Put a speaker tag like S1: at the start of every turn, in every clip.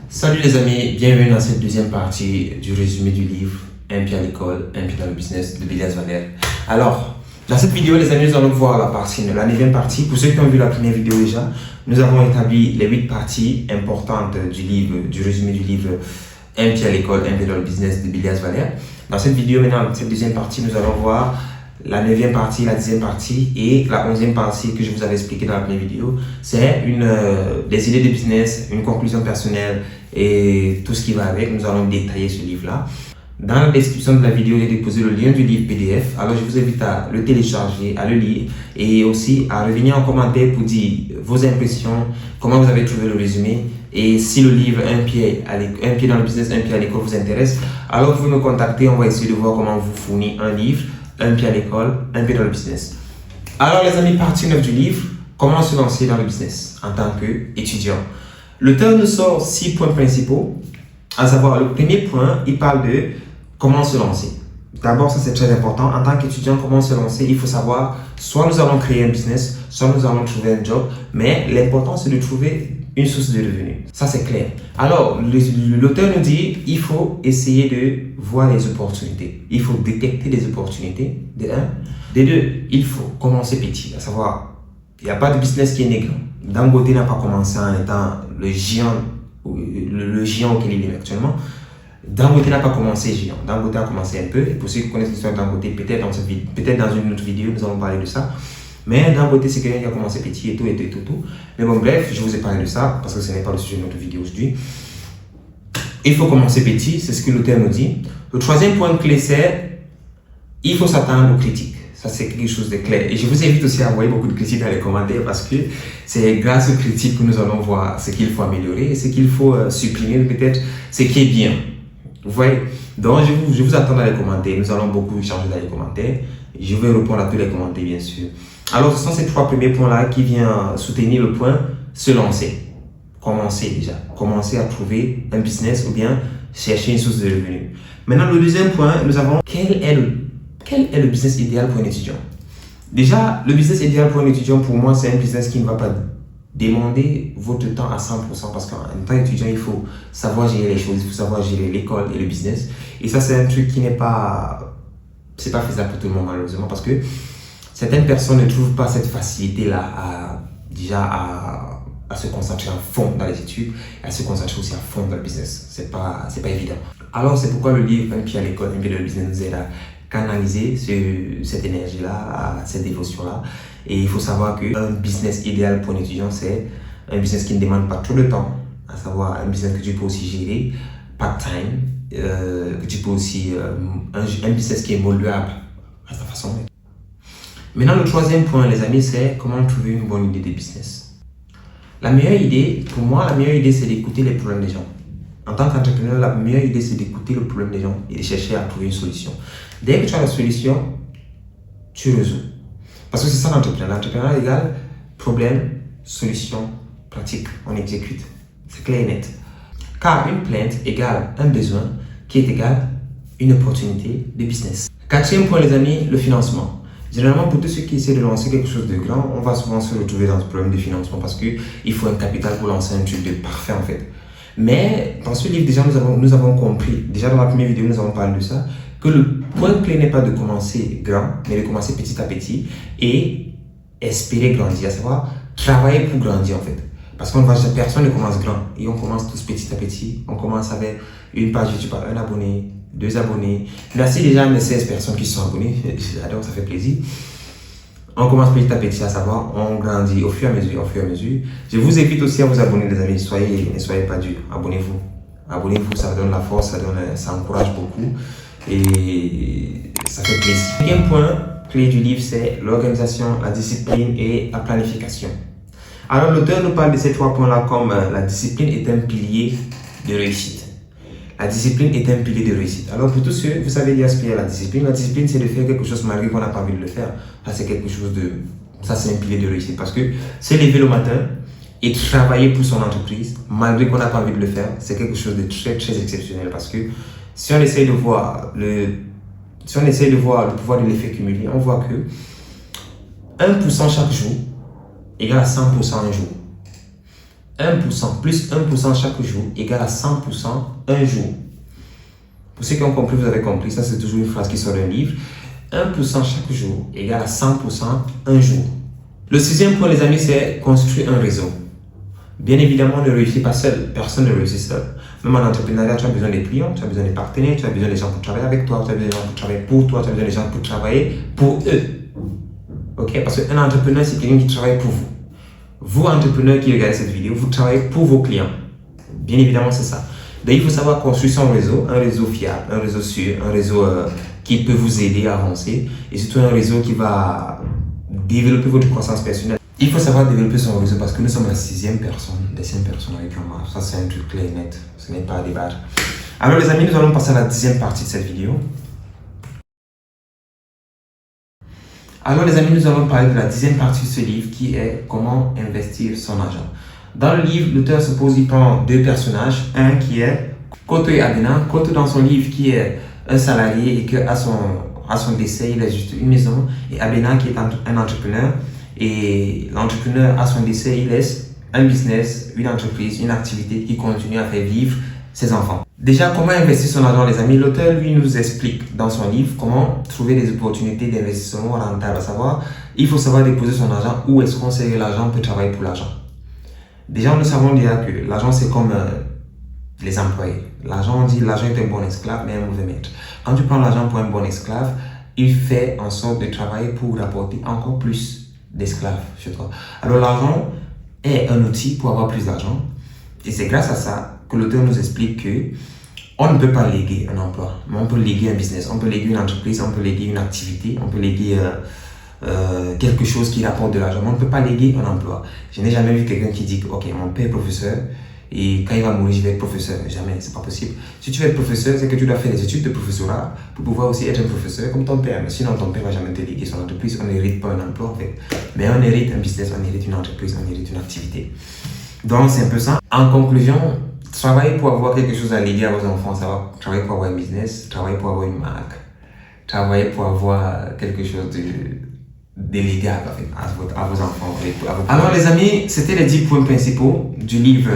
S1: Salut les amis, bienvenue dans cette deuxième partie du résumé du livre Un pied à l'école, un pied dans le business de Bilas Valère. Alors, dans cette vidéo les amis, nous allons voir la 9e partie. Pour ceux qui ont vu la première vidéo déjà, nous avons établi les 8 parties importantes du livre, du résumé du livre Un pied à l'école, un pied dans le business de Bilas Valère. Dans cette vidéo maintenant, cette deuxième partie, nous allons voir la 9e partie, la 10e partie et la 11e partie que je vous avais expliqué dans la première vidéo. C'est des idées de business, une conclusion personnelle et tout ce qui va avec. Nous allons détailler ce livre-là. Dans la description de la vidéo, j'ai déposé le lien du livre PDF. Alors, je vous invite à le télécharger, à le lire et aussi à revenir en commentaire pour dire vos impressions, comment vous avez trouvé le résumé et si le livre Un pied dans le business, un pied à l'école vous intéresse. Alors, vous nous contactez, on va essayer de voir comment vous fournir un livre. Un pied à l'école, un pied dans le business. Alors les amis, partie 9 du livre, comment se lancer dans le business en tant qu'étudiant. L'auteur nous sort 6 points principaux, à savoir le premier point, il parle de comment se lancer. D'abord, ça c'est très important, en tant qu'étudiant, comment se lancer, il faut savoir, soit nous allons créer un business, soit nous allons trouver un job, mais l'important c'est de trouver une source de revenus. Ça c'est clair. Alors, l'auteur nous dit, il faut essayer de voir les opportunités. Il faut détecter les opportunités, de 1. De 2, il faut commencer petit, à savoir, il n'y a pas de business qui est né grand. Dangote n'a pas commencé en étant le géant auquel il est actuellement. Dangote n'a pas commencé géant. Dangote a commencé un peu. Et pour ceux qui connaissent l'histoire de Dangote, peut-être dans une autre vidéo, nous allons parler de ça. Mais Dangote, c'est quelqu'un qui a commencé petit et tout. Mais bon, bref, je vous ai parlé de ça parce que ce n'est pas le sujet de notre vidéo aujourd'hui. Il faut commencer petit, c'est ce que l'auteur nous dit. Le troisième point clé, c'est il faut s'attendre aux critiques. Ça, c'est quelque chose de clair. Et je vous invite aussi à envoyer beaucoup de critiques dans les commentaires parce que c'est grâce aux critiques que nous allons voir ce qu'il faut améliorer et ce qu'il faut supprimer, peut-être ce qui est bien. Vous voyez? Donc, je vous attends dans les commentaires. Nous allons beaucoup échanger dans les commentaires. Je vais répondre à tous les commentaires, bien sûr. Alors, ce sont ces 3 premiers points-là qui viennent soutenir le point se lancer. Commencer déjà. Commencer à trouver un business ou bien chercher une source de revenus. Maintenant, le deuxième point, nous avons quel est le business idéal pour un étudiant? Déjà, le business idéal pour un étudiant, pour moi, c'est un business qui ne va pas demander votre temps à 100% parce qu'en tant qu'étudiant, il faut savoir gérer les choses, il faut savoir gérer l'école et le business. Et ça, c'est un truc qui n'est pas... c'est pas faisable pour tout le monde, malheureusement, parce que certaines personnes ne trouvent pas cette facilité-là à se concentrer à fond dans les études et à se concentrer aussi à fond dans le business. C'est pas évident. Alors, c'est pourquoi le livre Un pied à l'école, un pied dans le business nous aide à canaliser cette énergie-là, cette dévotion-là. Et il faut savoir qu'un business idéal pour un étudiant, c'est un business qui ne demande pas trop de temps, à savoir un business que tu peux aussi gérer part-time, que tu peux aussi, un business qui est moldable à sa façon. Maintenant, le troisième point, les amis, c'est comment trouver une bonne idée de business. La meilleure idée, pour moi, c'est d'écouter les problèmes des gens. En tant qu'entrepreneur, la meilleure idée, c'est d'écouter le problème des gens et de chercher à trouver une solution. Dès que tu as la solution, tu résous. Parce que c'est ça l'entrepreneuriat. L'entrepreneuriat égale problème, solution, pratique, on exécute. C'est clair et net. Car une plainte égale un besoin qui est égal une opportunité de business. Quatrième point, les amis, le financement. Généralement, pour tous ceux qui essaient de lancer quelque chose de grand, on va souvent se retrouver dans ce problème de financement parce qu'il faut un capital pour lancer un truc de parfait en fait. Mais dans ce livre, déjà, nous avons compris, déjà dans la première vidéo, nous avons parlé de ça, que le point clé n'est pas de commencer grand, mais de commencer petit à petit et espérer grandir, à savoir travailler pour grandir en fait. Parce qu'on personne ne commence grand et on commence tous petit à petit. On commence avec une page YouTube, un abonné, 2 abonnés. Merci déjà à mes 16 personnes qui sont abonnées, j'adore, ça fait plaisir. On commence petit à petit, à savoir, on grandit au fur et à mesure, Je vous invite aussi à vous abonner, les amis, ne soyez pas durs, abonnez-vous. Abonnez-vous, ça donne la force, ça encourage beaucoup et ça fait plaisir. Le 5e point clé du livre, c'est l'organisation, la discipline et la planification. Alors, l'auteur nous parle de ces 3 points-là comme la discipline est un pilier de réussite. La discipline est un pilier de réussite. Alors, pour tous ceux, vous savez, il y a ce pilier, la discipline. La discipline, c'est de faire quelque chose malgré qu'on n'a pas envie de le faire. Ça, c'est quelque chose de... ça, c'est un pilier de réussite. Parce que se lever le matin et travailler pour son entreprise, malgré qu'on n'a pas envie de le faire, c'est quelque chose de très, très exceptionnel. Parce que si on essaie de voir le pouvoir de l'effet cumulé, on voit que 1% chaque jour égale à 100% un jour. 1% plus 1% chaque jour égale à 100% un jour. Pour ceux qui ont compris, vous avez compris. Ça, c'est toujours une phrase qui sort d'un livre. 1% chaque jour égale à 100% un jour. Le sixième point, les amis, c'est construire un réseau. Bien évidemment, on ne réussit pas seul. Personne ne réussit seul. Même en entrepreneuriat, tu as besoin des clients, tu as besoin des partenaires, tu as besoin des gens pour travailler avec toi, tu as besoin des gens pour travailler pour toi, tu as besoin des gens pour travailler pour eux. Ok? Parce qu'un entrepreneur, c'est quelqu'un qui travaille pour vous. Vous, entrepreneurs qui regardez cette vidéo, vous travaillez pour vos clients. Bien évidemment, c'est ça. Donc, il faut savoir construire son réseau, un réseau fiable, un réseau sûr, un réseau qui peut vous aider à avancer et surtout un réseau qui va développer votre croissance personnelle. Il faut savoir développer son réseau parce que nous sommes la sixième personne avec un marge. Ça, c'est un truc clair et net. Ce n'est pas à débattre. Alors, les amis, nous allons passer à la 10e partie de cette vidéo. Alors, les amis, nous allons parler de la 10e partie de ce livre qui est comment investir son argent. Dans le livre, l'auteur se pose, il prend deux personnages. Un qui est Koto et Abena. Koto, dans son livre, qui est un salarié et qu'à son décès, il a juste une maison. Et Abena, qui est un entrepreneur. Et l'entrepreneur, à son décès, il laisse un business, une entreprise, une activité qui continue à faire vivre ses enfants. Déjà, comment investir son argent, les amis? L'auteur, lui, nous explique dans son livre comment trouver des opportunités d'investissement rentables. À savoir, il faut savoir déposer son argent où est-ce qu'on sait que l'argent peut travailler pour l'argent. Déjà, nous savons déjà que l'argent, c'est comme les employés. L'argent, on dit l'argent est un bon esclave, mais un mauvais maître. Quand tu prends l'argent pour un bon esclave, il fait en sorte de travailler pour rapporter encore plus d'esclaves chez toi. Alors l'argent est un outil pour avoir plus d'argent et c'est grâce à ça que l'auteur nous explique que on ne peut pas léguer un emploi, mais on peut léguer un business, on peut léguer une entreprise, on peut léguer une activité, on peut léguer quelque chose qui rapporte de l'argent, mais on ne peut pas léguer un emploi. Je n'ai jamais vu quelqu'un qui dit ok, mon père est professeur et quand il va mourir je vais être professeur. Jamais, c'est pas possible. Si tu veux être professeur, c'est que tu dois faire des études de professorat pour pouvoir aussi être un professeur comme ton père. Mais sinon ton père va jamais te léguer son entreprise. On n'hérite pas un emploi en fait, mais on hérite un business, on hérite une entreprise, on hérite une activité. Donc c'est un peu ça. En conclusion, travaillez pour avoir quelque chose à léguer à vos enfants, savoir travailler pour avoir un business, travailler pour avoir une marque, travailler pour avoir quelque chose de délégable en fait, à vos enfants. Alors les amis, c'était les 10 points principaux du livre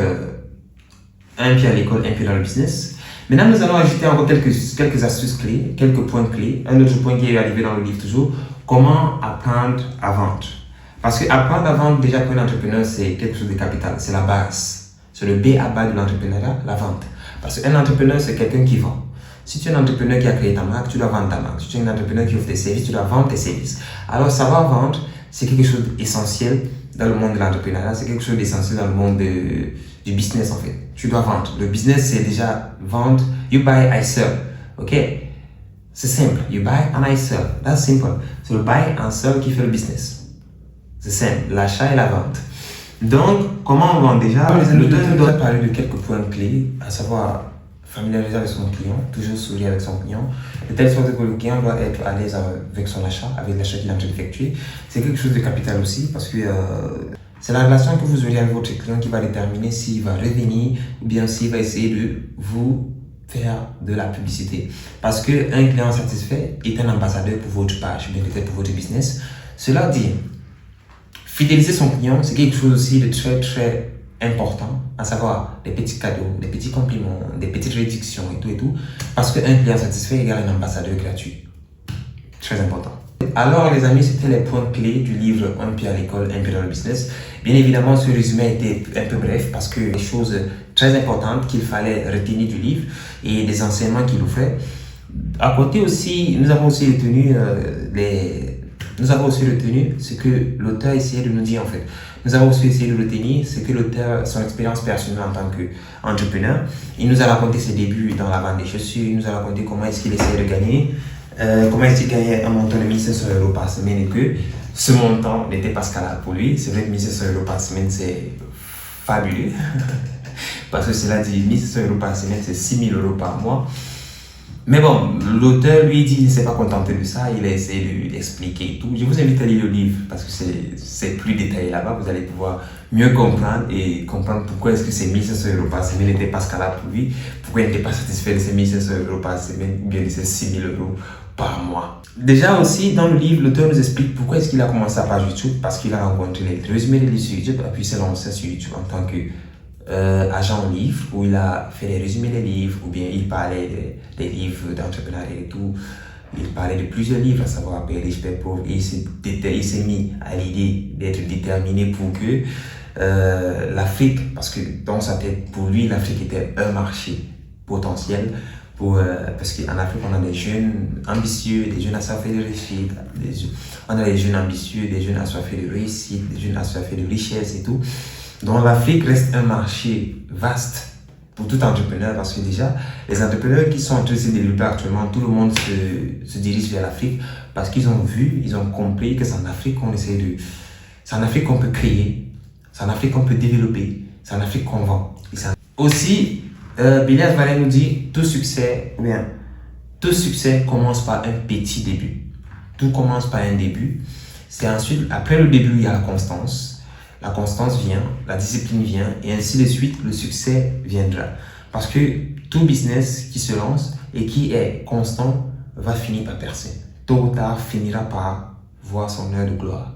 S1: Un pied à l'école, un pied dans le business. Maintenant, nous allons ajouter encore quelques astuces clés, quelques points clés. Un autre point qui est arrivé dans le livre toujours, comment apprendre à vendre. Parce que apprendre à vendre, déjà pour un entrepreneur, c'est quelque chose de capital, c'est la base. C'est le B à bas de l'entrepreneuriat, la vente. Parce qu'un entrepreneur, c'est quelqu'un qui vend. Si tu es un entrepreneur qui a créé ta marque, tu dois vendre ta marque. Si tu es un entrepreneur qui offre des services, tu dois vendre tes services. Alors, savoir vendre, c'est quelque chose d'essentiel dans le monde de l'entrepreneuriat, c'est quelque chose d'essentiel dans le monde du business en fait. Tu dois vendre. Le business, c'est déjà vendre. You buy, I sell. Ok? C'est simple. You buy and I sell. That's simple. C'est le buy and sell qui fait le business. C'est simple. L'achat et la vente. Donc, comment on vend déjà? L'auteur nous doit parler de quelques points clés, à savoir familiariser avec son client, toujours sourire avec son client, de telle sorte que le client doit être à l'aise avec son achat, avec l'achat qu'il est en train d'effectuer. C'est quelque chose de capital aussi parce que c'est la relation que vous aurez avec votre client qui va déterminer s'il va revenir ou bien s'il va essayer de vous faire de la publicité. Parce qu'un client satisfait est un ambassadeur pour votre page, bien peut-être pour votre business. Cela dit, fidéliser son client, c'est quelque chose aussi de très très important, à savoir des petits cadeaux, des petits compliments, des petites réductions et tout, parce qu'un client satisfait égale un ambassadeur gratuit. Très important. Alors les amis, c'était les points clés du livre Un pied à l'école, un pied dans le business. Bien évidemment, ce résumé était un peu bref parce que les choses très importantes qu'il fallait retenir du livre et des enseignements qu'il offrait. À côté aussi, nous avons aussi retenu ce que l'auteur essayait de nous dire en fait. Nous avons aussi essayé de retenir ce que l'auteur, son expérience personnelle en tant qu'entrepreneur. Il nous a raconté ses débuts dans la vente des chaussures, il nous a raconté comment est-ce qu'il essayait de gagner, comment est-ce qu'il gagnait un montant de 1500 € par semaine et que ce montant n'était pas scalable pour lui. C'est vrai que 1500 € par semaine c'est fabuleux parce que cela dit 1500 € par semaine c'est 6000 € par mois. Mais bon, l'auteur lui dit qu'il ne s'est pas contenté de ça, il a essayé de lui expliquer et tout. Je vous invite à lire le livre parce que c'est plus détaillé là-bas, vous allez pouvoir mieux comprendre et comprendre pourquoi est-ce que ces 1500 € par semaine n'étaient pas scalables pour lui, pourquoi il n'était pas satisfait de ces 1500 € par semaine ou bien de ces 6000 € par mois. Déjà aussi, dans le livre, l'auteur nous explique pourquoi est-ce qu'il a commencé sa page YouTube, parce qu'il a rencontré les résumés de livres sur YouTube et puis s'est lancé sur YouTube en tant que agent en livres, où il a fait des résumés des livres, ou bien il parlait des livres d'entrepreneuriat et tout. Il parlait de plusieurs livres, à savoir Père riche, Père pauvre, et il s'est mis à l'idée d'être déterminé pour que l'Afrique, parce que dans sa tête, pour lui, l'Afrique était un marché potentiel, parce qu'en Afrique, on a des jeunes ambitieux, des jeunes assoiffés de réussite, on a des jeunes ambitieux, des jeunes assoiffés de réussite, des jeunes assoiffés de richesse et tout. Donc l'Afrique reste un marché vaste pour tout entrepreneur, parce que déjà, les entrepreneurs qui sont en train de se développer actuellement, tout le monde se dirige vers l'Afrique parce qu'ils ont vu, ils ont compris que c'est en Afrique qu'on essaie de... C'est en Afrique qu'on peut créer, c'est en Afrique qu'on peut développer, c'est en Afrique qu'on vend. Aussi, Bilias Vallée nous dit, tout succès commence par un petit début. Tout commence par un début. C'est ensuite, après le début, il y a la constance. La constance vient, la discipline vient, et ainsi de suite, le succès viendra. Parce que tout business qui se lance et qui est constant va finir par percer. Tôt ou tard, finira par voir son heure de gloire.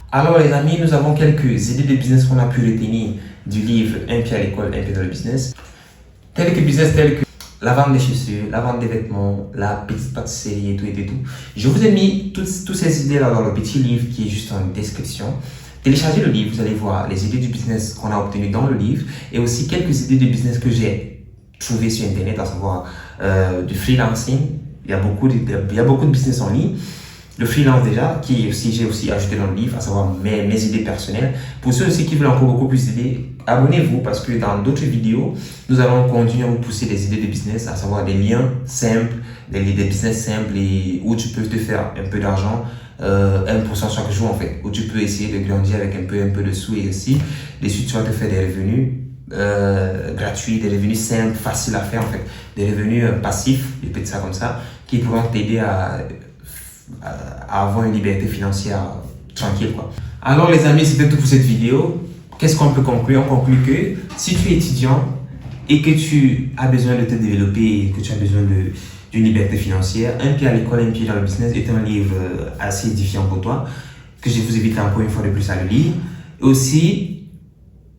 S1: Alors les amis, nous avons quelques idées de business qu'on a pu retenir du livre Un pied à l'école, un pied dans le business. Quelques business tels que la vente des chaussures, la vente des vêtements, la petite pâtisserie et tout et tout. Je vous ai mis toutes ces idées-là dans le petit livre qui est juste en description. Téléchargez le livre, vous allez voir les idées du business qu'on a obtenues dans le livre et aussi quelques idées de business que j'ai trouvées sur Internet, à savoir du freelancing. Il y a beaucoup de business en ligne. Le freelance déjà, j'ai aussi ajouté dans le livre, à savoir mes idées personnelles. Pour ceux aussi qui veulent encore beaucoup plus d'idées, abonnez-vous parce que dans d'autres vidéos, nous allons continuer à vous pousser des idées de business, à savoir des liens simples, des business simples et où tu peux te faire un peu d'argent, 1% chaque jour en fait, où tu peux essayer de grandir avec un peu de sous et aussi, dessus tu vas te faire des revenus gratuits, des revenus simples, faciles à faire en fait, des revenus passifs, je peux dire ça comme ça, qui pourront t'aider à avoir une liberté financière tranquille quoi. Alors les amis, c'était tout pour cette vidéo. Qu'est-ce qu'on peut conclure? On conclut que si tu es étudiant et que tu as besoin de te développer et que tu as besoin d'une liberté financière, Un pied à l'école, un pied dans le business est un livre assez édifiant pour toi, que je vous invite encore une fois de plus à le lire. Et aussi,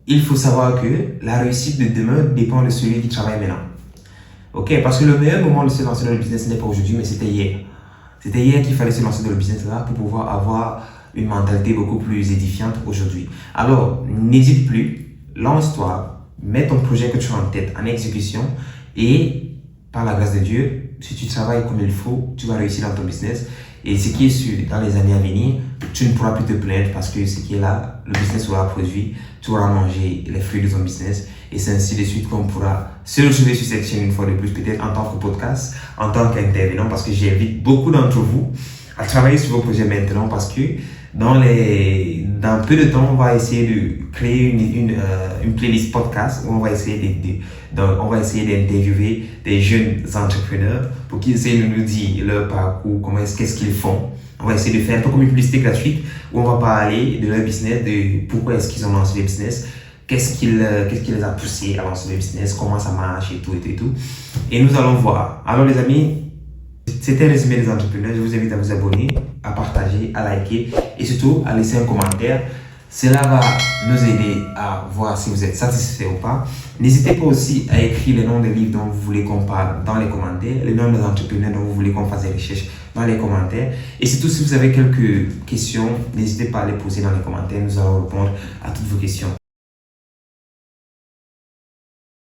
S1: il faut savoir que la réussite de demain dépend de celui qui travaille maintenant. Ok? Parce que le meilleur moment de se lancer dans le business n'est pas aujourd'hui, mais c'était hier. C'était hier qu'il fallait se lancer dans le business là pour pouvoir avoir une mentalité beaucoup plus édifiante aujourd'hui. Alors, n'hésite plus, lance-toi, mets ton projet que tu as en tête en exécution et par la grâce de Dieu, si tu travailles comme il faut, tu vas réussir dans ton business. Et ce qui est sûr, dans les années à venir, tu ne pourras plus te plaindre parce que ce qui est là, le business aura produit, tu auras mangé les fruits de ton business et c'est ainsi de suite qu'on pourra se retrouver sur cette chaîne une fois de plus, peut-être en tant que podcast, en tant qu'intervenant, parce que j'invite beaucoup d'entre vous à travailler sur vos projets maintenant parce que dans peu de temps, on va essayer de créer une playlist podcast où on va essayer d'interviewer des jeunes entrepreneurs pour qu'ils essayent de nous dire leur parcours, qu'est-ce qu'ils font. On va essayer de faire un peu comme une publicité gratuite où on va parler de leur business, de pourquoi est-ce qu'ils ont lancé le business, qu'est-ce qui les a poussés à lancer le business, comment ça marche et tout. Et nous allons voir. Alors les amis, c'était le résumé des entrepreneurs. Je vous invite à vous abonner, à partager, à liker et surtout à laisser un commentaire. Cela va nous aider à voir si vous êtes satisfait ou pas. N'hésitez pas aussi à écrire les noms des livres dont vous voulez qu'on parle dans les commentaires, les noms des entrepreneurs dont vous voulez qu'on fasse des recherches dans les commentaires. Et surtout, si vous avez quelques questions, n'hésitez pas à les poser dans les commentaires. Nous allons répondre à toutes vos questions.